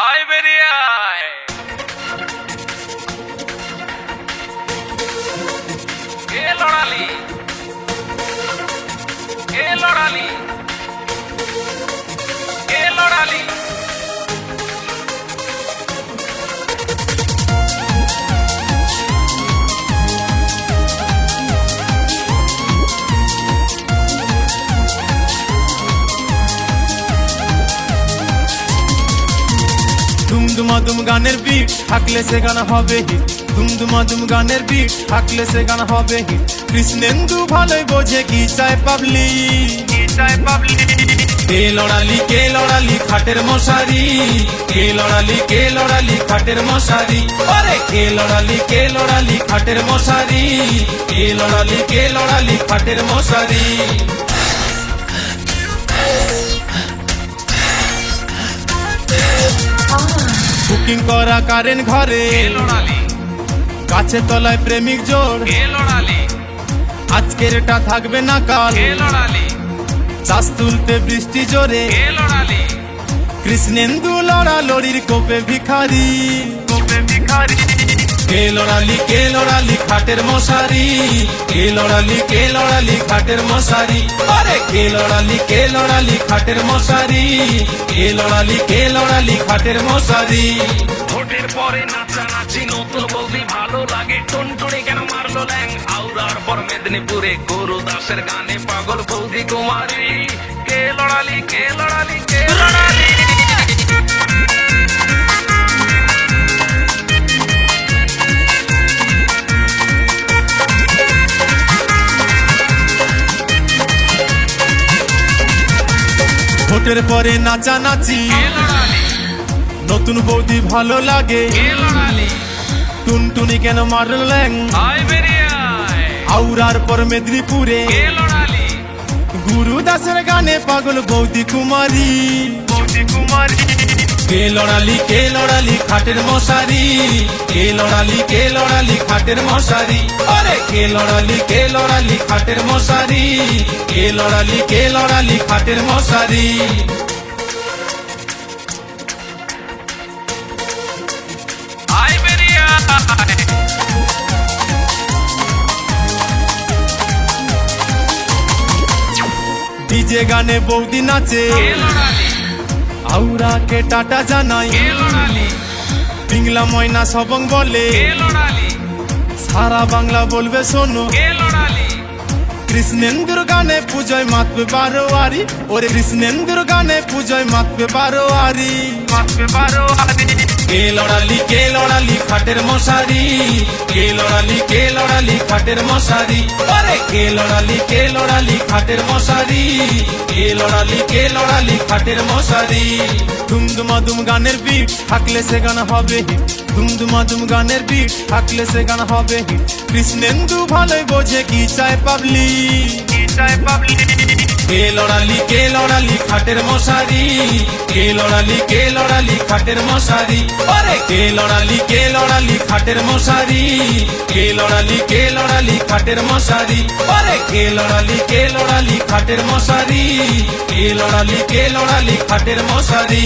আয় বেরিয়ে আয়, কে লড়ালি, কে লড়ালি, কে লড়ালি। দুমদুমাদুম গানের বিট থাকলে সে গান হবে হিট। দুমদুমাদুম গানের বিট থাকলে সে গান হবে হিট। কৃষ্ণেন্দু ভালোই বোঝে কি চায় পাবলিক, কি চায় পাবলিক। কে লড়ালি খাটের মশারি, কে লড়ালি খাটের মশারি। আরে কে লড়ালি খাটের মশারি, কে লড়ালি খাটের মশারি। বুকিং করা কারেন্ট ঘরে, কে লড়ালি, গাছের তলায় প্রেমিক জোর। কে লড়ালি, আজকের এটা থাকবে না কাল, কে লড়ালি, চাষ তুলতে বৃষ্টি জোরে। কে লড়ালি, কৃষ্ণেন্দু লড়ালড়ির কোপে ভিখারি, কোপে ভিখারি। কে লড়ালি খাটের মশারি, কে লড়ালি খাটের মশারি। আরে কে লড়ালি খাটের মশারি, কে লড়ালি খাটের মশারি। ভোটের পরে নাচানাচি নতুন বৌদি ভালো লাগে, টুনটুনি কেন মারলো ল্যাং। আউরার পর মেদিনীপুরে গরু দাসের গানে পাগল বৌদি কুমারী। কে লড়ালি, কে লড়ালি, কে লড়ালি। ভোটের পরে নাচানাচি কে লড়ালি, নতুন বৌদি ভালো লাগে। কে লড়ালি, টুনটুনি কেন মারল ল্যাং। আয় বেরিয়ে আয়, আউরার পর মেদিনীপুরে কে লড়ালি, গুরু দাসের গানে পাগল বৌদি কুমারী, বৌদি কুমারী। কে লড়ালি খাটের মশারি, কে লড়ালি খাটের মশারি। আরে কে লড়ালি খাটের মশারি, কে লড়ালি খাটের মশারি। আয় বেরিয়ে আয়, ডিজে গানে বৌদি নাচে, কে লড়ালি, আউরাকে টাটা জানাই। কে লড়ালি, পিংলা ময়না সবং বলে, কে লড়ালি, সারা বাংলা বলবে শোনো। কে লড়ালি, কৃষ্ণেন্দুর গানে পুজোয় মাতবে বারোয়ারি। ওরে কৃষ্ণেন্দুর গানে পুজোয় মাতবে বারোয়ারি, মাতবে বারোয়ারি। কে লড়ালি খাটের মশারি, কে লড়ালি খাটের মশারি। আরে কে লড়ালি খাটের মশারি, কে লড়ালি খাটের মশারি। দুমদুমাদুম গানের বিট থাকলে সে গান হবে হিট। দুমদুমাদুম গানের বিট থাকলে সে গান হবে হিট। কৃষ্ণেন্দু ভালোই বোঝে কি চায় পাবলিক, কি চায় পাবলিক। কে লড়ালি খাটের মশারি, কে লড়ালি খাটের মশারি। আরে কে লড়ালি খাটের মশারি, কে লড়ালি খাটের মশারি। আরে কে লড়ালি খাটের মশারি, কে লড়ালি খাটের মশারি।